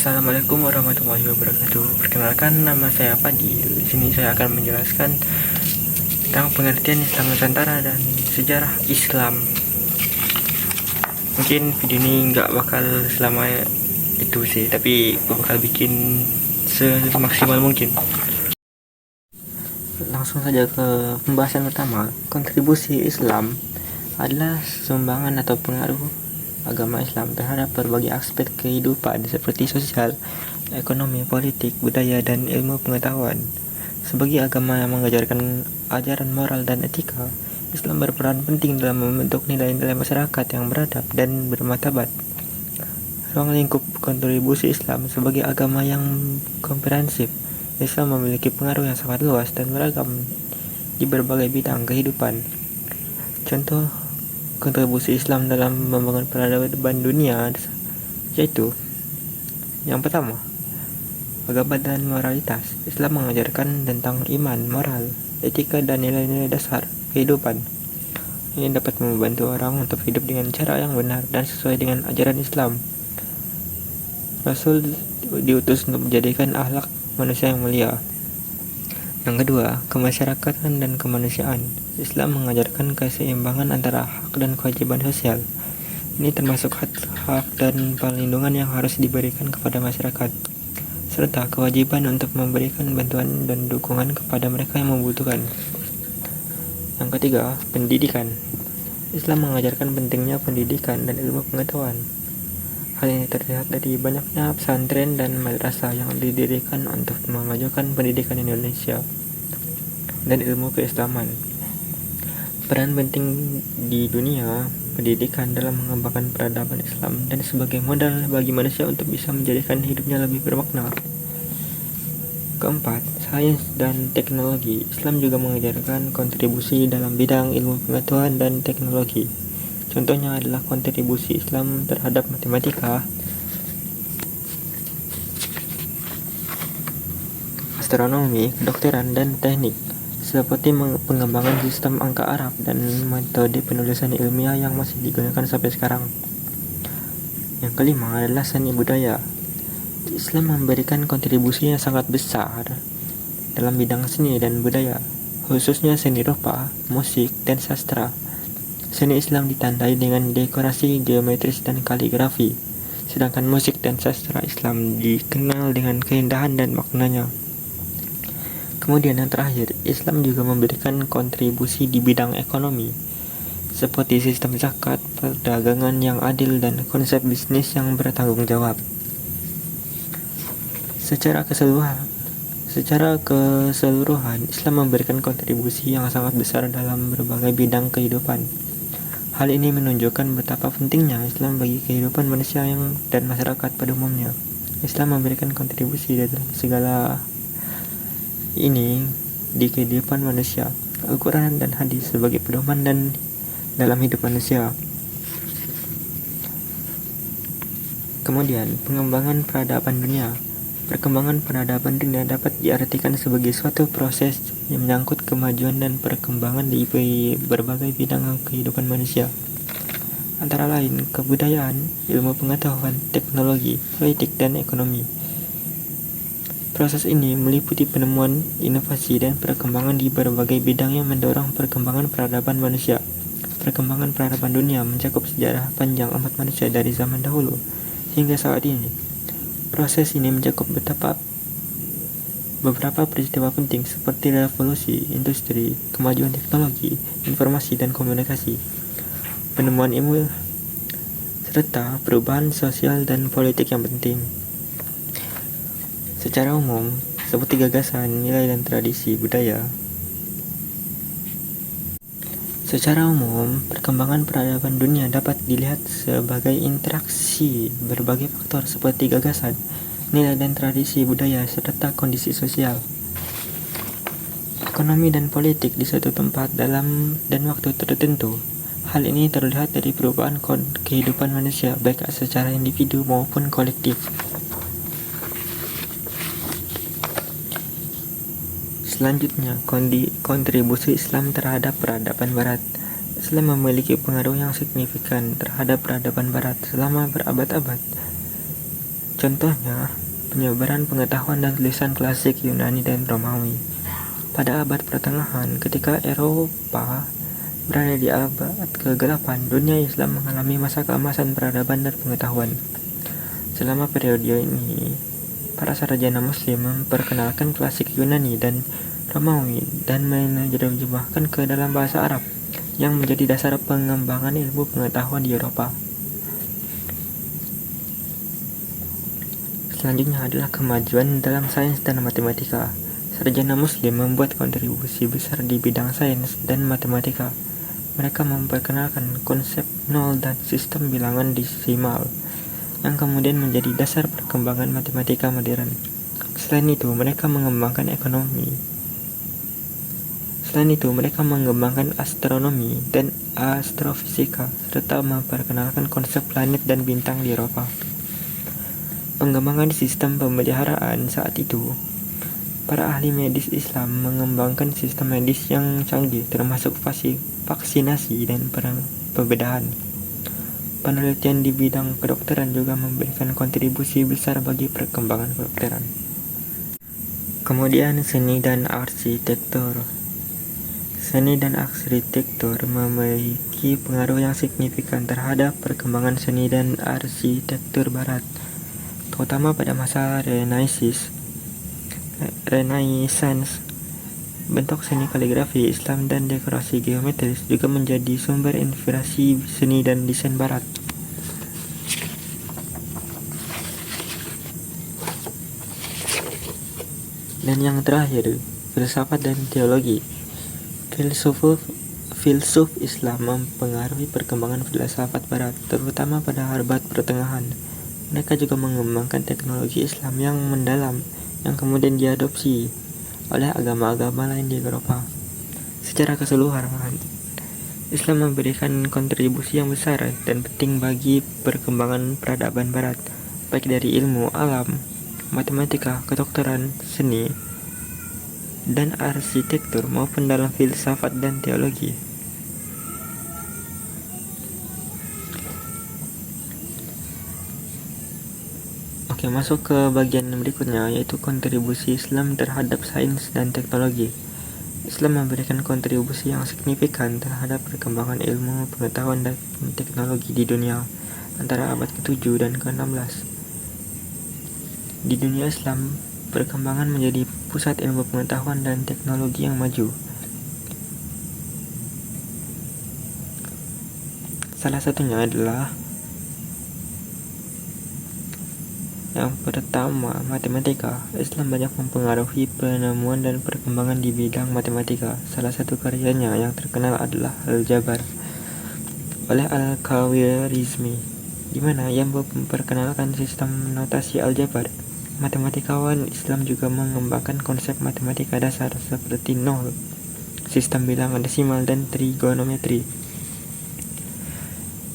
Assalamualaikum warahmatullahi wabarakatuh. Perkenalkan, nama saya Fadil. Di sini saya akan menjelaskan tentang pengertian Islam Nusantara dan sejarah Islam. Mungkin video ini nggak bakal selama itu sih, tapi gue bakal bikin semaksimal mungkin. Langsung saja ke pembahasan pertama. Kontribusi Islam adalah sumbangan atau pengaruh agama Islam terhadap berbagai aspek kehidupan seperti sosial, ekonomi, politik, budaya, dan ilmu pengetahuan. Sebagai agama yang mengajarkan ajaran moral dan etika, Islam berperan penting dalam membentuk nilai-nilai masyarakat yang beradab dan bermartabat. Ruang lingkup kontribusi Islam sebagai agama yang komprehensif, Islam memiliki pengaruh yang sangat luas dan beragam di berbagai bidang kehidupan. Contoh kontribusi Islam dalam membangun peradaban dunia yaitu: yang pertama, agama dan moralitas. Islam mengajarkan tentang iman, moral, etika, dan nilai-nilai dasar kehidupan. Ini dapat membantu orang untuk hidup dengan cara yang benar dan sesuai dengan ajaran Islam. Rasul diutus untuk menjadikan akhlak manusia yang mulia. Yang kedua, kemasyarakatan dan kemanusiaan. Islam mengajarkan keseimbangan antara hak dan kewajiban sosial. Ini termasuk hak dan perlindungan yang harus diberikan kepada masyarakat, serta kewajiban untuk memberikan bantuan dan dukungan kepada mereka yang membutuhkan. Yang ketiga, pendidikan. Islam mengajarkan pentingnya pendidikan dan ilmu pengetahuan. Hal ini terlihat dari banyaknya pesantren dan madrasah yang didirikan untuk memajukan pendidikan Indonesia dan ilmu keislaman. Peran penting di dunia pendidikan dalam mengembangkan peradaban Islam dan sebagai modal bagi manusia untuk bisa menjadikan hidupnya lebih bermakna. Keempat, sains dan teknologi. Islam juga mengajarkan kontribusi dalam bidang ilmu pengetahuan dan teknologi. Contohnya adalah kontribusi Islam terhadap matematika, astronomi, kedokteran, dan teknik, seperti pengembangan sistem angka Arab dan metode penulisan ilmiah yang masih digunakan sampai sekarang. Yang kelima adalah seni budaya. Islam memberikan kontribusi yang sangat besar dalam bidang seni dan budaya, khususnya seni rupa, musik, dan sastra. Seni Islam ditandai dengan dekorasi geometris dan kaligrafi, sedangkan musik dan sastra Islam dikenal dengan keindahan dan maknanya. Kemudian yang terakhir, Islam juga memberikan kontribusi di bidang ekonomi, seperti sistem zakat, perdagangan yang adil, dan konsep bisnis yang bertanggung jawab. Secara keseluruhan, Islam memberikan kontribusi yang sangat besar dalam berbagai bidang kehidupan. Hal ini menunjukkan betapa pentingnya Islam bagi kehidupan manusia dan masyarakat pada umumnya. Islam memberikan kontribusi dalam segala ini di kehidupan manusia. Al-Quran dan hadis sebagai pedoman dan dalam hidup manusia. Kemudian, pengembangan peradaban dunia. Perkembangan peradaban dunia dapat diartikan sebagai suatu proses yang menyangkut kemajuan dan perkembangan di berbagai bidang kehidupan manusia, antara lain kebudayaan, ilmu pengetahuan, teknologi, politik, dan ekonomi. Proses ini meliputi penemuan, inovasi, dan perkembangan di berbagai bidang yang mendorong perkembangan peradaban manusia. Perkembangan peradaban dunia mencakup sejarah panjang umat manusia dari zaman dahulu hingga saat ini. Proses ini mencakup beberapa peristiwa penting seperti revolusi industri, kemajuan teknologi, informasi dan komunikasi, penemuan ilmu, serta perubahan sosial dan politik yang penting. Secara umum, seperti gagasan, nilai, dan tradisi budaya. Secara umum, perkembangan peradaban dunia dapat dilihat sebagai interaksi berbagai faktor seperti gagasan, nilai, dan tradisi budaya serta kondisi sosial, ekonomi, dan politik di suatu tempat dalam dan waktu tertentu. Hal ini terlihat dari perubahan kehidupan manusia baik secara individu maupun kolektif. Selanjutnya, kontribusi Islam terhadap peradaban Barat. Islam memiliki pengaruh yang signifikan terhadap peradaban Barat selama berabad-abad. Contohnya, penyebaran pengetahuan dan tulisan klasik Yunani dan Romawi. Pada abad pertengahan, ketika Eropa berada di abad ke-8, dunia Islam mengalami masa keemasan peradaban dan pengetahuan. Selama periode ini, para sarjana Muslim memperkenalkan klasik Yunani dan Romawi dan menerjemahkan ke dalam bahasa Arab, yang menjadi dasar pengembangan ilmu pengetahuan di Eropa. Selanjutnya adalah kemajuan dalam sains dan matematika. Sarjana Muslim membuat kontribusi besar di bidang sains dan matematika. Mereka memperkenalkan konsep nol dan sistem bilangan desimal, yang kemudian menjadi dasar perkembangan matematika modern. Selain itu, mereka mengembangkan astronomi dan astrofisika, serta memperkenalkan konsep planet dan bintang di Eropa. Pengembangan sistem pemeliharaan saat itu, para ahli medis Islam mengembangkan sistem medis yang canggih, termasuk vaksinasi dan pembedahan. Penelitian di bidang kedokteran juga memberikan kontribusi besar bagi perkembangan kedokteran. Kemudian seni dan arsitektur. Seni dan arsitektur memiliki pengaruh yang signifikan terhadap perkembangan seni dan arsitektur Barat, terutama pada masa Renaissance. Bentuk seni kaligrafi Islam dan dekorasi geometris juga menjadi sumber inspirasi seni dan desain Barat. Dan yang terakhir, filsafat dan teologi. Filsuf Islam mempengaruhi perkembangan filsafat Barat, terutama pada abad pertengahan. Mereka juga mengembangkan teknologi Islam yang mendalam, yang kemudian diadopsi oleh agama-agama lain di Eropa. Secara keseluruhan, Islam memberikan kontribusi yang besar dan penting bagi perkembangan peradaban Barat, baik dari ilmu alam, matematika, kedokteran, seni, dan arsitektur maupun dalam filsafat dan teologi. Oke, masuk ke bagian berikutnya, yaitu kontribusi Islam terhadap sains dan teknologi. Islam memberikan kontribusi yang signifikan terhadap perkembangan ilmu, pengetahuan, dan teknologi di dunia antara abad ke-7 dan ke-16. Di dunia Islam, perkembangan menjadi pusat ilmu pengetahuan dan teknologi yang maju. Salah satunya adalah yang pertama, matematika. Islam banyak mempengaruhi penemuan dan perkembangan di bidang matematika. Salah satu karyanya yang terkenal adalah Al-Jabar oleh Al-Khawarizmi, di mana ia memperkenalkan sistem notasi aljabar. Matematikawan Islam juga mengembangkan konsep matematika dasar seperti nol, sistem bilangan desimal, dan trigonometri.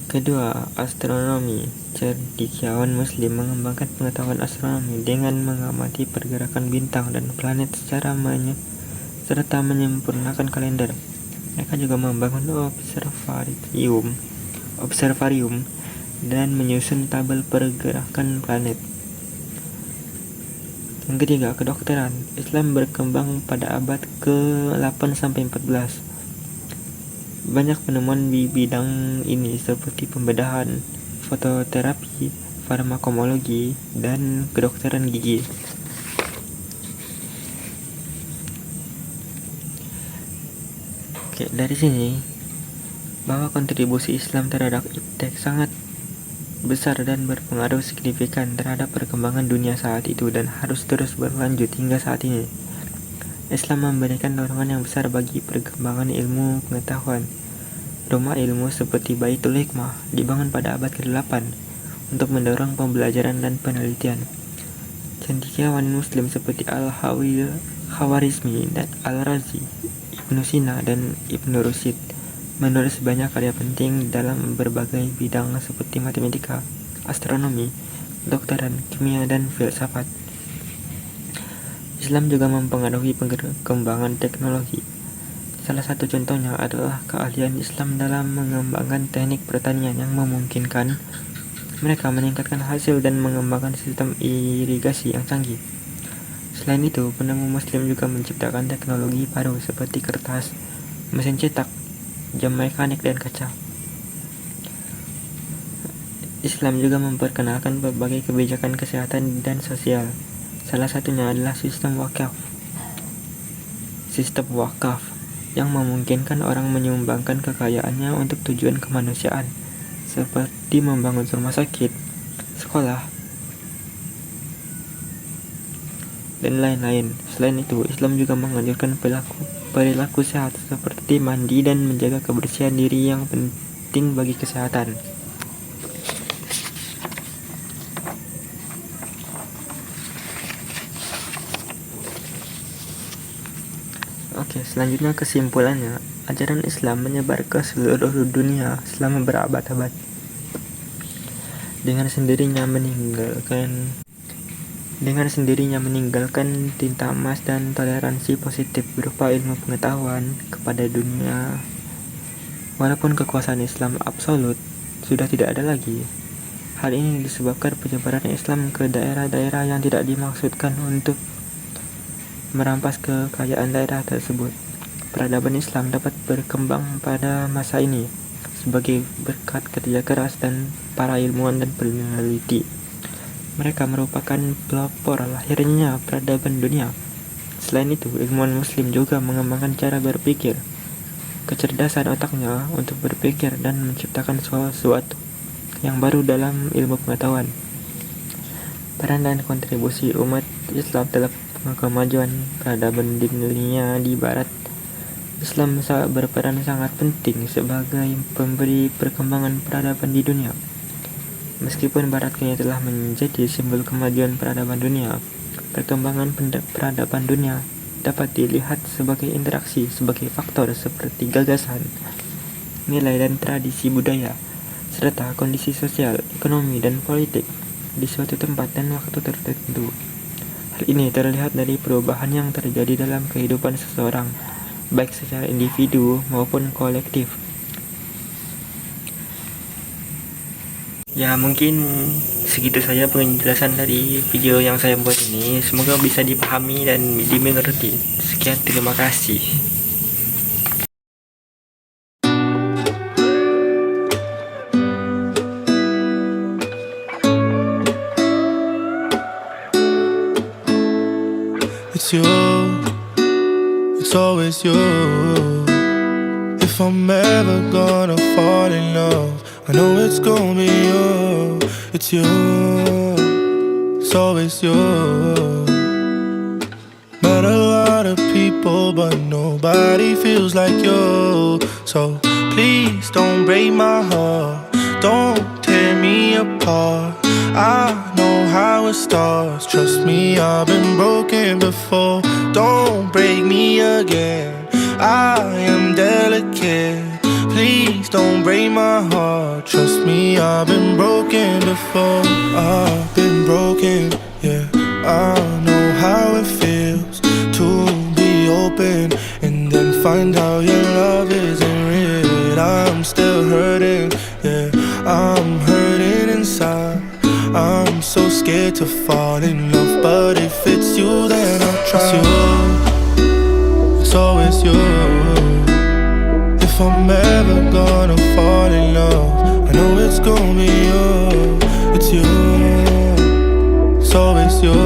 Kedua, astronomi. Cendekiawan Muslim mengembangkan pengetahuan astronomi dengan mengamati pergerakan bintang dan planet serta menyempurnakan kalender. Mereka juga membangun observarium dan menyusun tabel pergerakan planet. Yang ketiga, kedokteran. Islam berkembang pada abad ke-8 sampai 14. Banyak penemuan di bidang ini seperti pembedahan, fototerapi, farmakomologi, dan kedokteran gigi. Oke, dari sini bahwa kontribusi Islam terhadap iptek sangat besar dan berpengaruh signifikan terhadap perkembangan dunia saat itu dan harus terus berlanjut hingga saat ini. Islam memberikan dorongan yang besar bagi perkembangan ilmu pengetahuan. Rumah ilmu seperti Baitul Hikmah dibangun pada abad ke-8 untuk mendorong pembelajaran dan penelitian. Cendekiawan Muslim seperti Al-Khawarizmi dan Al-Razi, Ibnu Sina, dan Ibnu Rushd menulis banyak karya penting dalam berbagai bidang seperti matematika, astronomi, kedokteran, kimia, dan filsafat. Islam juga mempengaruhi perkembangan teknologi. Salah satu contohnya adalah keahlian Islam dalam mengembangkan teknik pertanian yang memungkinkan Mereka meningkatkan hasil dan mengembangkan sistem irigasi yang canggih. Selain itu, penemu Muslim juga menciptakan teknologi baru seperti kertas, mesin cetak, jam mekanik, dan kaca. Islam juga memperkenalkan berbagai kebijakan kesehatan dan sosial. Salah satunya adalah sistem wakaf yang memungkinkan orang menyumbangkan kekayaannya untuk tujuan kemanusiaan, seperti membangun rumah sakit, sekolah, dan lain-lain. Selain itu, Islam juga menganjurkan perilaku sehat seperti mandi dan menjaga kebersihan diri yang penting bagi kesehatan. Oke, selanjutnya kesimpulannya, ajaran Islam menyebar ke seluruh dunia selama berabad-abad. Dengan sendirinya meninggalkan tinta emas dan toleransi positif berupa ilmu pengetahuan kepada dunia. Walaupun kekuasaan Islam absolut sudah tidak ada lagi, hal ini disebabkan penyebaran Islam ke daerah-daerah yang tidak dimaksudkan untuk merampas kekayaan daerah tersebut. Peradaban Islam dapat berkembang pada masa ini sebagai berkat kerja keras dan para ilmuwan dan peneliti. Mereka merupakan pelopor lahirnya peradaban dunia. Selain itu, ilmuwan Muslim juga mengembangkan cara berpikir, kecerdasan otaknya untuk berpikir dan menciptakan sesuatu yang baru dalam ilmu pengetahuan. Peran dan kontribusi umat Islam dalam kemajuan peradaban dunia di Barat. Islam berperan sangat penting sebagai pemberi perkembangan peradaban di dunia. Meskipun Barat kini telah menjadi simbol kemajuan peradaban dunia, perkembangan peradaban dunia dapat dilihat sebagai interaksi sebagai faktor seperti gagasan, nilai dan tradisi budaya, serta kondisi sosial, ekonomi, dan politik di suatu tempat dan waktu tertentu. Hal ini terlihat dari perubahan yang terjadi dalam kehidupan seseorang, baik secara individu maupun kolektif. Ya, mungkin segitu saja penjelasan dari video yang saya buat ini. Semoga bisa dipahami dan dimengerti. Sekian, terima kasih. It's you, it's always you. If I'm ever gonna fall in love, I know it's gonna be you. It's you, it's always you. Met a lot of people, but nobody feels like you. So please don't break my heart, don't tear me apart. I know how it starts, trust me, I've been broken before. Don't break me again, I am delicate. Please don't break my heart, trust me, I've been broken before. I've been broken, yeah, I know how it feels to be open and then find out your love isn't real. I'm still hurting, yeah, I'm hurting inside. I'm so scared to fall in love, but if it's you, then I'll try. It's you, it's always you. If I'm ever gonna fall in love, I know it's gonna be you. It's you, it's always you.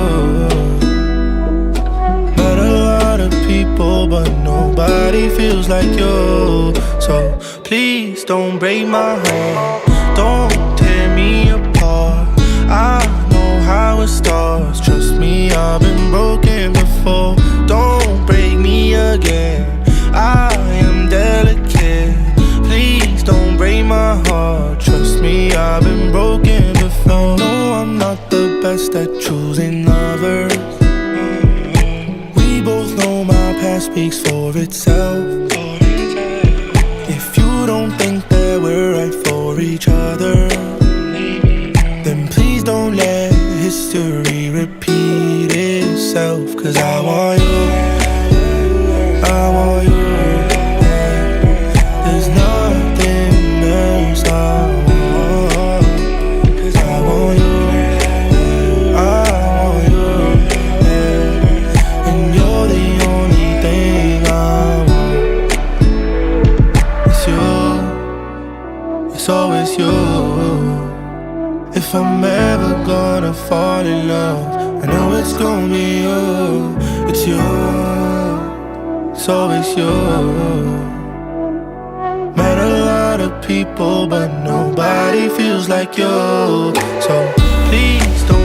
Met a lot of people, but nobody feels like you. So please don't break my heart, don't tear me apart. I know how it starts, trust me, I've been broken before. Don't break me again, I am delicate. Please don't break my heart, trust me, I've been broken before. No, I'm not the best at choosing lovers. We both know my past speaks for itself. If you don't think that we're right for each other, then please don't let history repeat itself. Cause I want you, I want you. There's nothing else I want. Cause I fall in love. I know it's gonna be you. It's you. It's always you. Met a lot of people, but nobody feels like you. So please don't